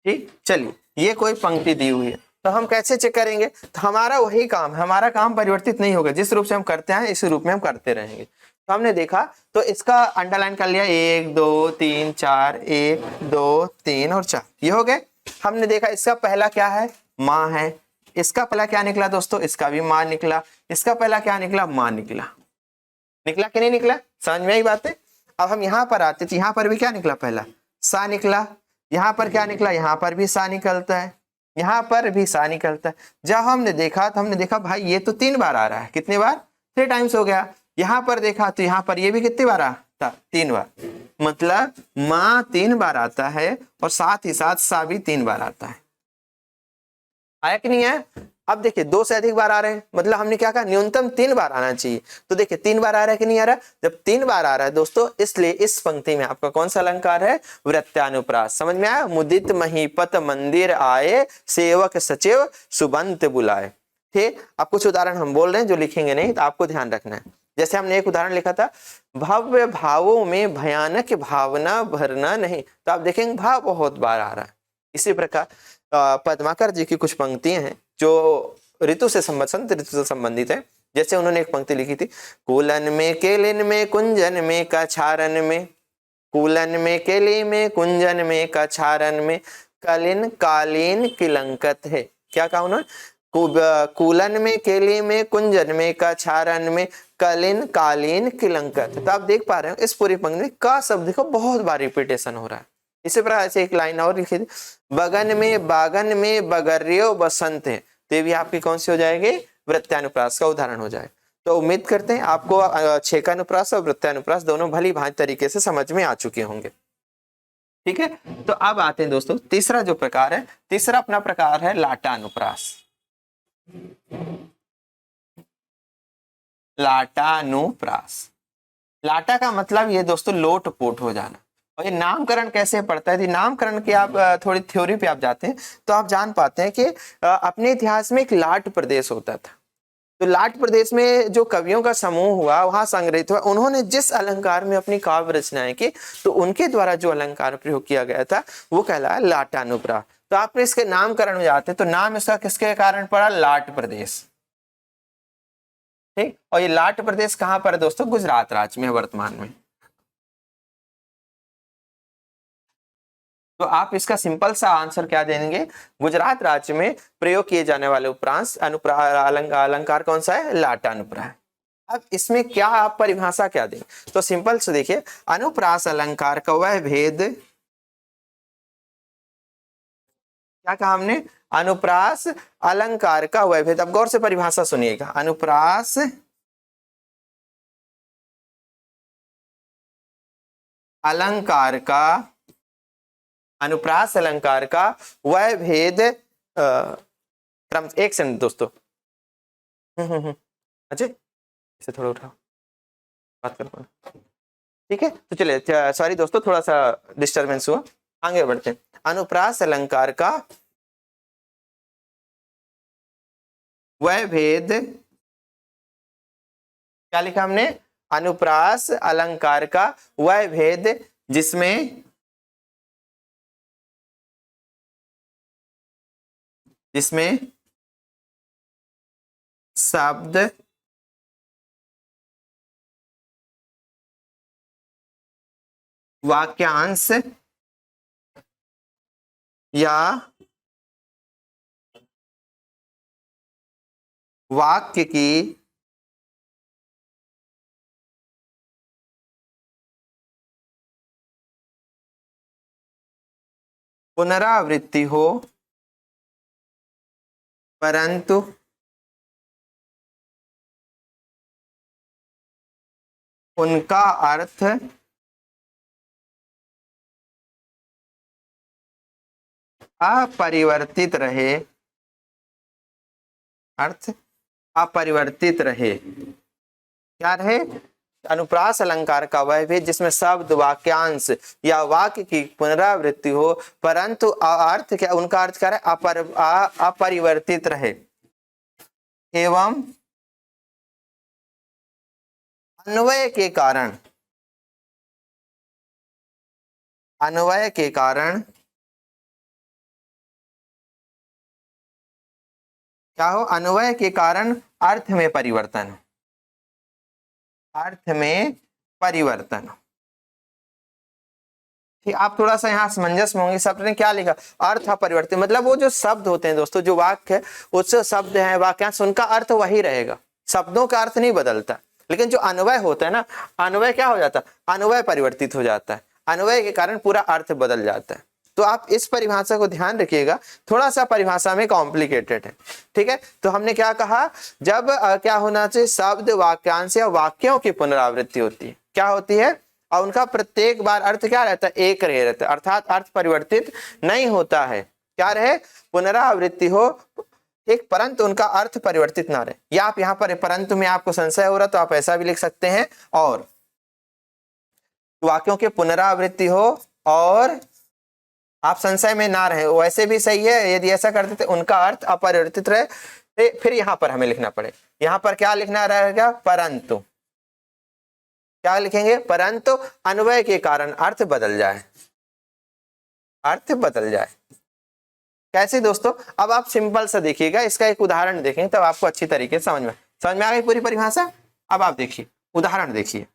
ठीक, चलिए ये कोई पंक्ति दी हुई है तो हम कैसे चेक करेंगे, तो हमारा वही काम, हमारा काम परिवर्तित नहीं होगा, जिस रूप से हम करते हैं इस रूप में हम करते रहेंगे। तो हमने देखा तो इसका अंडरलाइन कर लिया, 1 2 3 4, 1 2 3 और 4, ये हो गए। हमने देखा इसका पहला क्या है, माँ है। इसका पहला क्या निकला दोस्तों, इसका भी माँ निकला। इसका पहला क्या निकला, माँ निकला। निकला कि नहीं निकला, समझ में आई बात है। अब हम यहाँ पर आते तो यहाँ पर भी क्या निकला, पहला सा निकला। यहाँ पर क्या निकला, यहाँ पर भी सा निकलता है, यहाँ पर भी सा निकलता है। जब हमने देखा तो हमने देखा भाई ये तो 3 बार आ रहा है, कितने बार, 3 टाइम्स हो गया। यहाँ पर देखा तो यहाँ पर ये भी कितनी बार आता, 3 बार, मतलब माँ 3 बार आता है और साथ ही साथ सा भी 3 बार आता है। आया कि नहीं है। अब देखिए 2 से अधिक बार आ रहे हैं, मतलब हमने क्या कहा, न्यूनतम 3 बार आना चाहिए। तो देखिए 3 बार आ रहा है कि नहीं आ रहा, जब 3 बार आ रहा है दोस्तों, इसलिए इस पंक्ति में आपका कौन सा अलंकार है, वृत्त्यानुप्रास। समझ में आया, मुदित महीपत मंदिर आए, सेवक सचिव सुबंत बुलाए। ठीक, अब कुछ उदाहरण हम बोल रहे हैं जो लिखेंगे नहीं, तो आपको ध्यान रखना है। जैसे हमने एक उदाहरण लिखा था, भव्य भावों में भयानक भावना भरना नहीं, तो आप देखेंगे भाव बहुत बार आ रहा है। इसी प्रकार पद्माकर जी की कुछ पंक्तियां हैं जो ऋतु से संबंधित, ऋतु से संबंधित है। जैसे उन्होंने एक पंक्ति लिखी थी, कूलन में केलिन में कुंजन में कछारन में, कूलन में केली में कुंजन में कछारन में, कलिन कालीन किलंकत है। क्या कहा उन्होंने, कूलन में केली में कुंजन में कछारन में, कलिन कालीन किलंकत। तो आप देख पा रहे हो इस पूरी पंक्ति में का शब्द को बहुत बार रिपीटेशन हो रहा है। इसी प्रकार से एक लाइन और लिखी थी, बगन में बागन में बगर्यो बसंत है, तो ये भी आपकी कौन सी हो जाएगी, वृत्त्यानुप्रास का उदाहरण हो जाए। तो उम्मीद करते हैं आपको छेकानुप्रास और वृत्त्यानुप्रास दोनों भली भांति तरीके से समझ में आ चुके होंगे। ठीक है, तो अब आते हैं दोस्तों तीसरा जो प्रकार है, तीसरा अपना प्रकार है लाटानुप्रास। लाटानुप्रास, लाटा का मतलब ये दोस्तों लोट पोट हो जाना। और ये नामकरण कैसे पड़ता है, नामकरण की आप थोड़ी थ्योरी पे आप जाते हैं तो आप जान पाते हैं कि अपने इतिहास में एक लाट प्रदेश होता था। तो लाट प्रदेश में जो कवियों का समूह हुआ वहां संग्रहित हुआ, उन्होंने जिस अलंकार में अपनी काव्य रचनाएं की, तो उनके द्वारा जो अलंकार प्रयोग किया गया था वो कहलाया लाटानुप्रास। तो आपने इसके नामकरण में जाते हैं तो नाम इसका किसके कारण पड़ा, लाट प्रदेश। ठीक, और ये लाट प्रदेश कहां पर है दोस्तों, गुजरात राज्य में वर्तमान में। तो आप इसका सिंपल सा आंसर क्या देंगे, गुजरात राज्य में प्रयोग किए जाने वाले उपरांत अलंकार कौन सा है, लाटानुप्रास। अब इसमें क्या आप परिभाषा क्या देंगे, तो सिंपल से देखिए, अनुप्रास अलंकार का वह भेद, क्या कहा हमने, अनुप्रास अलंकार का वह भेद। अब गौर से परिभाषा सुनिएगा, अनुप्रास अलंकार का, अनुप्रास अलंकार का वह भेद, क्रम, एक सेकंड दोस्तों, अच्छा इसे थोड़ा उठाओ, बात कर पाओ। ठीक है, तो चलिए, सॉरी दोस्तों थोड़ा सा डिस्टरबेंस हुआ, आगे बढ़ते हैं। अनुप्रास अलंकार का वह भेद, क्या लिखा हमने, अनुप्रास अलंकार का वह भेद जिसमें, जिसमें शब्द वाक्यांश या वाक्य की पुनरावृत्ति हो परंतु उनका अर्थ अपरिवर्तित रहे, अर्थ अपरिवर्तित रहे। क्या रहे? अनुप्रास अलंकार का वह भी जिसमें शब्द वाक्यांश या वाक्य की पुनरावृत्ति हो परंतु अर्थ क्या, उनका अर्थ क्या है? अपरिवर्तित रहे एवं अन्वय के कारण, अन्वय के कारण क्या हो? अन्वय के कारण अर्थ में परिवर्तन, अर्थ में परिवर्तन। ठीक, आप थोड़ा सा यहाँ असमंजस में होंगे, शब्द ने क्या लिखा? अर्थ अपरिवर्तित, मतलब वो जो शब्द होते हैं दोस्तों, जो वाक्य है, उस शब्द है वाक्यांश, उनका अर्थ वही रहेगा, शब्दों का अर्थ नहीं बदलता। लेकिन जो अन्वय होता है ना, अन्वय क्या हो जाता है? अन्वय परिवर्तित हो जाता है, अन्वय के कारण पूरा अर्थ बदल जाता है। तो आप इस परिभाषा को ध्यान रखिएगा, थोड़ा सा परिभाषा में कॉम्प्लिकेटेड है। ठीक है, तो हमने क्या कहा? जब क्या होना चाहिए? शब्द वाक्यांश या वाक्यों की पुनरावृत्ति होती है, क्या होती है? और उनका प्रत्येक बार अर्थ क्या रहता है? एक रहे रहता है, अर्थात अर्थ परिवर्तित नहीं होता है। क्या रहे? पुनरावृत्ति हो, एक परंतु उनका अर्थ परिवर्तित ना रहे। या आप यहाँ पर परंतु में आपको संशय हो रहा तो आप ऐसा भी लिख सकते हैं, और वाक्यों की पुनरावृत्ति हो और आप संशय में ना रहे, वैसे भी सही है। यदि ऐसा करते थे उनका अर्थ अपरिवर्तित रहे, फिर यहाँ पर हमें लिखना पड़े, यहाँ पर क्या लिखना रहेगा? परंतु। क्या लिखेंगे? परंतु अन्वय के कारण अर्थ बदल जाए, अर्थ बदल जाए। कैसे दोस्तों? अब आप सिंपल सा देखिएगा, इसका एक उदाहरण देखेंगे तब आपको अच्छी तरीके से समझ में आ गई पूरी परिभाषा। अब आप देखिए, उदाहरण देखिए,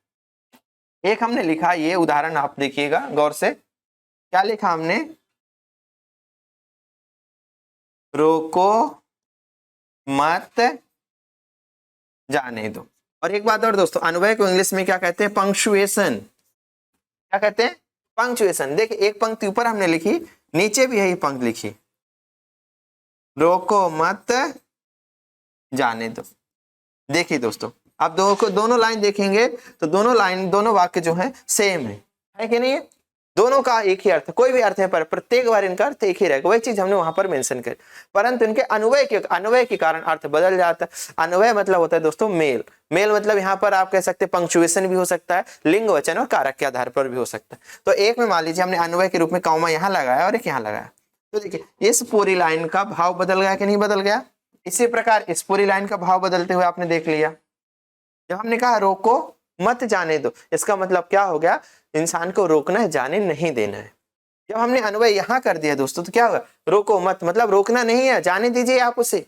एक हमने लिखा, ये उदाहरण आप देखिएगा गौर से। क्या लिखा हमने? रोको मत जाने दो। और एक बात और दोस्तों, अन्वय को इंग्लिश में क्या कहते हैं? पंक्चुएशन। क्या कहते हैं? पंक्चुएशन। देखिए, एक पंक्ति ऊपर हमने लिखी, नीचे भी यही पंक्ति लिखी, रोको मत जाने दो। देखिए दोस्तों, आप दोनों लाइन देखेंगे तो दोनों लाइन, दोनों वाक्य जो है सेम है कि नहीं? दोनों का एक ही अर्थ है, कोई भी अर्थ है पर प्रत्येक बार इनका अर्थ एक ही रहेगा, वही चीज हमने वहां पर मेंशन करी। परंतु इनके अन्वय के कारण अर्थ बदल जाता है। अन्वय मतलब होता है दोस्तों मेल। मेल मतलब यहाँ पर आप कह सकते हैं पंक्चुएशन भी हो सकता है, लिंग वचन और कारक के आधार पर भी हो सकता है। तो एक में मान लीजिए हमने अन्वय के रूप में कॉमा यहाँ लगाया और एक यहाँ लगाया, तो देखिए इस पूरी लाइन का भाव बदल गया कि नहीं बदल गया? इसी प्रकार इस पूरी लाइन का भाव बदलते हुए आपने देख लिया। जब हमने कहा रोको मत जाने दो, इसका मतलब क्या हो गया? इंसान को रोकना है, जाने नहीं देना है। जब हमने अन्वय यहाँ कर दिया दोस्तों, तो क्या होगा? रोको मत मतलब रोकना नहीं है, जाने दीजिए आप उसे।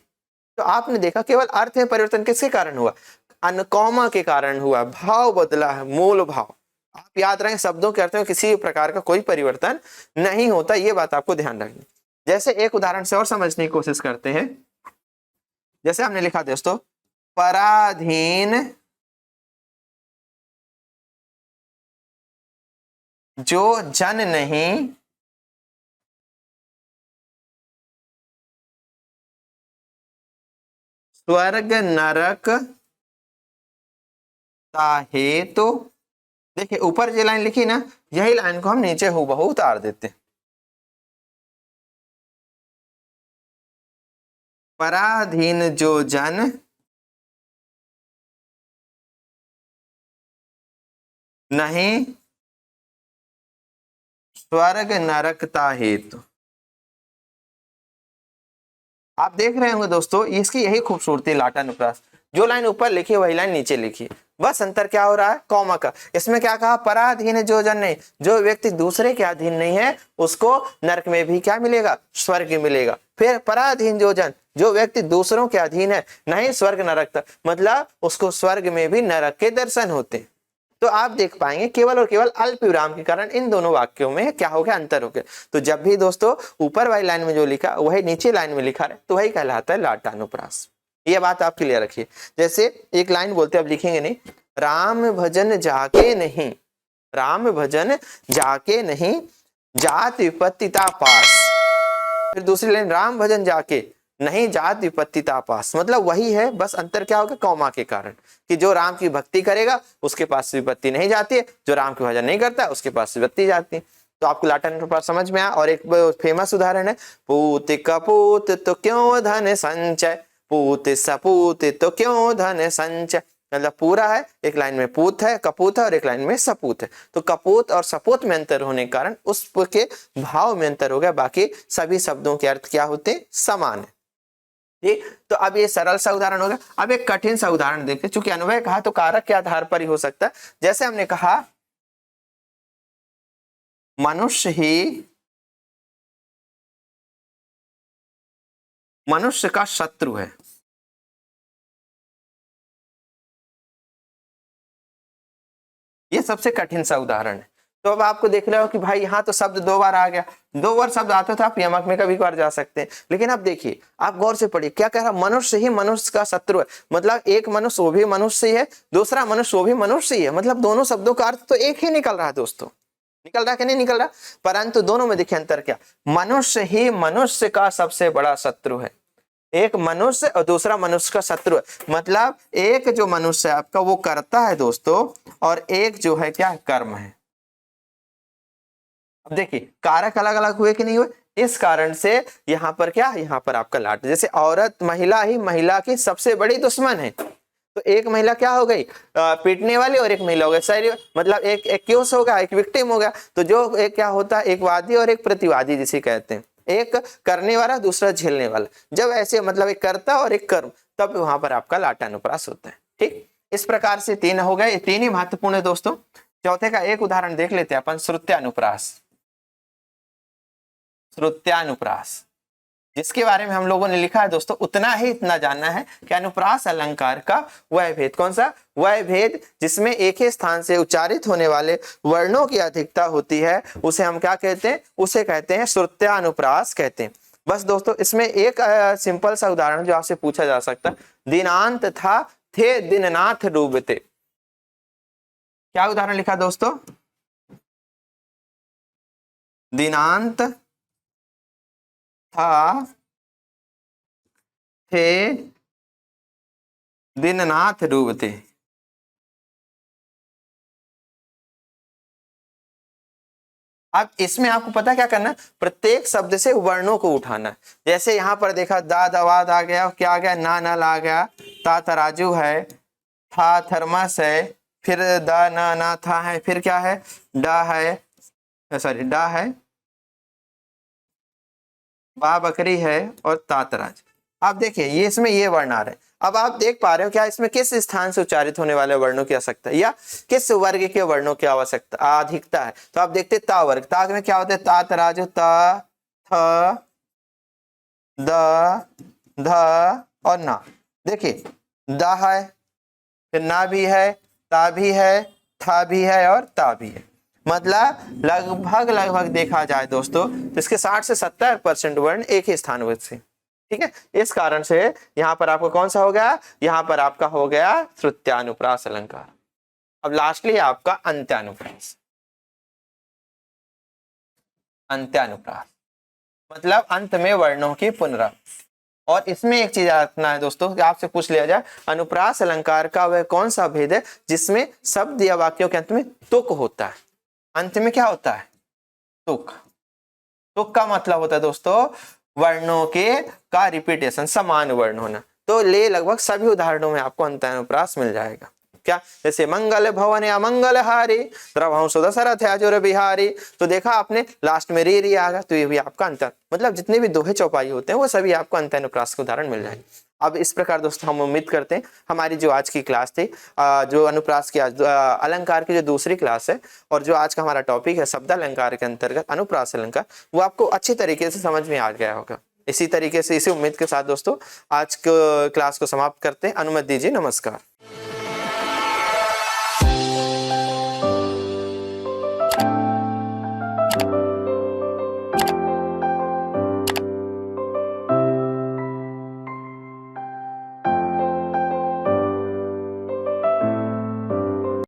तो आपने देखा केवल अर्थ में परिवर्तन किसके कारण हुआ? कॉमा के कारण हुआ, भाव बदला है, मूल भाव। आप याद रखें, शब्दों के अर्थ में किसी प्रकार का कोई परिवर्तन नहीं होता, ये बात आपको ध्यान रखनी। जैसे एक उदाहरण से और समझने की कोशिश करते हैं। जैसे हमने लिखा दोस्तों, पराधीन जो जन नहीं स्वर्ग नरक ताहे। तो देखिए ऊपर जो लाइन लिखी ना, यही लाइन को हम नीचे हूबहू उतार देते हैं। पराधीन जो जन नहीं स्वर्ग नरकता हेतु। आप देख रहे होंगे दोस्तों, इसकी यही खूबसूरती लाटा नुप्रास, जो लाइन ऊपर लिखी वही लाइन नीचे लिखी, बस अंतर क्या हो रहा है? कॉमा का। इसमें क्या कहा? पराधीन जो जन नहीं, जो व्यक्ति दूसरे के अधीन नहीं है उसको नरक में भी क्या मिलेगा? स्वर्ग मिलेगा। फिर पराधीन जो जन, जो व्यक्ति दूसरों के अधीन है नहीं स्वर्ग नरक तक, मतलब उसको स्वर्ग में भी नरक के दर्शन होते हैं। तो आप देख पाएंगे केवल और केवल अल्प विराम के कारण इन दोनों वाक्यों में क्या हो गया, अंतर हो गया। तो जब भी दोस्तों ऊपर वाली लाइन में जो लिखा वही नीचे लाइन में लिखा है तो वही कहलाता है लाटानुप्रास। ये बात आप क्लियर रखिए। जैसे एक लाइन बोलते अब लिखेंगे नहीं, राम भजन जाके नहीं, राम भजन जाके नहीं जात विपत्ति पास। फिर दूसरी लाइन राम भजन जाके नहीं जात विपत्ति पास, मतलब वही है, बस अंतर क्या होगा, कौमा के कारण, कि जो राम की भक्ति करेगा उसके पास विपत्ति नहीं जाती है, जो राम की भजन नहीं करता उसके पास विपत्ति जाती है। तो आपको लाटानुप्रास समझ में आया। और एक फेमस उदाहरण है, पूत कपूत तो क्यों धन संचय, पूत सपूत तो क्यों धन संचय, मतलब पूरा है, एक लाइन में पूत है, कपूत है और एक लाइन में सपूत है। तो कपूत और सपूत में अंतर होने के कारण उसके भाव में अंतर हो गया, बाकी सभी शब्दों के अर्थ क्या होते हैं, समान है। ठीक, तो अब ये सरल सा उदाहरण हो गया। अब एक कठिन सा उदाहरण देखते, चूंकि अन्वय कहा तो कारक के आधार पर ही हो सकता है। जैसे हमने कहा मनुष्य ही मनुष्य का शत्रु है, ये सबसे कठिन सा उदाहरण है। तो अब आपको देख रहे हो कि भाई यहाँ तो शब्द दो बार आ गया, दो बार शब्द आता था, आप यमक में कभी बार जा सकते हैं। लेकिन अब देखिए, आप गौर से पढ़िए क्या कह रहा, मनुष्य ही मनुष्य का शत्रु है, मतलब एक मनुष्य वो भी मनुष्य ही है, दूसरा मनुष्य वो भी मनुष्य ही है, मतलब दोनों शब्दों का अर्थ तो एक ही निकल रहा है दोस्तों, निकल रहा कि नहीं निकल रहा। परंतु दोनों में देखिए अंतर क्या, मनुष्य ही मनुष्य का सबसे बड़ा शत्रु है, एक मनुष्य और दूसरा मनुष्य का शत्रु है, मतलब एक जो मनुष्य है आपका वो करता है दोस्तों, और एक जो है क्या कर्म है। अब देखिए कारक अलग अलग हुए कि नहीं हुए, इस कारण से यहाँ पर क्या, यहाँ पर आपका लाट, जैसे औरत महिला ही महिला की सबसे बड़ी दुश्मन है, तो एक महिला क्या हो गई, पीटने वाली, और एक महिला हो गई सही, मतलब एक एक्यूज हो गया, एक विक्टिम हो गया। तो जो एक क्या होता है, एक वादी और एक प्रतिवादी जिसे कहते हैं, एक करने वाला दूसरा झेलने वाला, जब ऐसे मतलब एक कर्ता और एक कर्म, तब वहां पर आपका लाटानुप्रास होता है। ठीक, इस प्रकार से तीन हो गए, तीन ही महत्वपूर्ण है दोस्तों। चौथे का एक उदाहरण देख लेते हैं अपन, श्रुत्यानुप्रास। श्रुत्यानुप्रास जिसके बारे में हम लोगों ने लिखा है दोस्तों, उतना ही इतना जानना है कि अनुप्रास अलंकार का वह भेद, कौन सा वह भेद, जिसमें एक ही स्थान से उच्चारित होने वाले वर्णों की अधिकता होती है, उसे हम क्या कहते हैं, उसे कहते हैं श्रुत्यानुप्रास कहते हैं। बस दोस्तों इसमें एक सिंपल सा उदाहरण जो आपसे पूछा जा सकता, दिनांत था थे दिननाथ डूबते, क्या उदाहरण लिखा दोस्तों, दिनांत था थे दिननाथ डूबते। अब इसमें आपको पता क्या करना, प्रत्येक शब्द से वर्णों को उठाना। जैसे यहाँ पर देखा दा दवाद आ गया, क्या आ गया, ना नल आ गया, ता तराजू है, था थर्मस है, फिर दा ना था है, फिर क्या है, डा है, सॉरी डा है, बा बकरी है, और तातराज। आप देखिए ये इसमें ये वर्ण आ रहे हैं। अब आप देख पा रहे हो क्या इसमें किस स्थान से उच्चारित होने वाले वर्णों की आवश्यकता है, या किस वर्ग के वर्णों की आवश्यकता अधिकता है। तो आप देखते ता वर्ग, ता में क्या होता है, ता तराजू, ता थ द ध और ना। देखिए दा है, फिर ना भी है, ता भी है, था भी है और ता भी है, मतलब लगभग देखा जाए दोस्तों तो इसके 60 से 70% वर्ण एक ही स्थान से। ठीक है, इस कारण से यहां पर आपको कौन सा हो गया, यहां पर आपका हो गया श्रुत्यानुप्रास अलंकार। अब लास्टली आपका अंत्यानुप्रास। अंत्यानुप्रास मतलब अंत में वर्णों की पुनरावृत्ति। और इसमें एक चीज रखना है दोस्तों कि आपसे पूछ लिया जाए, अनुप्रास अलंकार का वह कौन सा भेद है जिसमें शब्द या वाक्यों के अंत में तुक होता है। अंत में क्या होता है, तुक। तुक का मतलब होता है दोस्तों वर्णों के का रिपीटेशन, समान वर्ण होना। तो ले लगभग सभी उदाहरणों में आपको अंत्यानुप्रास मिल जाएगा। क्या, जैसे मंगल भवन या मंगल हारी, द्रवंश दशरथ अजोर बिहारी, तो देखा आपने लास्ट में री आ गया, तो ये भी आपका अंतर, मतलब जितने भी दोहे चौपाई होते हैं वो सभी आपको अंत्यानुप्रास के उदाहरण मिल जाएंगे। अब इस प्रकार दोस्तों हम उम्मीद करते हैं हमारी जो आज की क्लास थी, जो अनुप्रास की अलंकार की जो दूसरी क्लास है, और जो आज का हमारा टॉपिक है शब्द अलंकार के अंतर्गत अनुप्रास अलंकार, वो आपको अच्छी तरीके से समझ में आ गया होगा। इसी तरीके से इसी उम्मीद के साथ दोस्तों आज के क्लास को समाप्त करते हैं। अनुमति दीजिए, नमस्कार।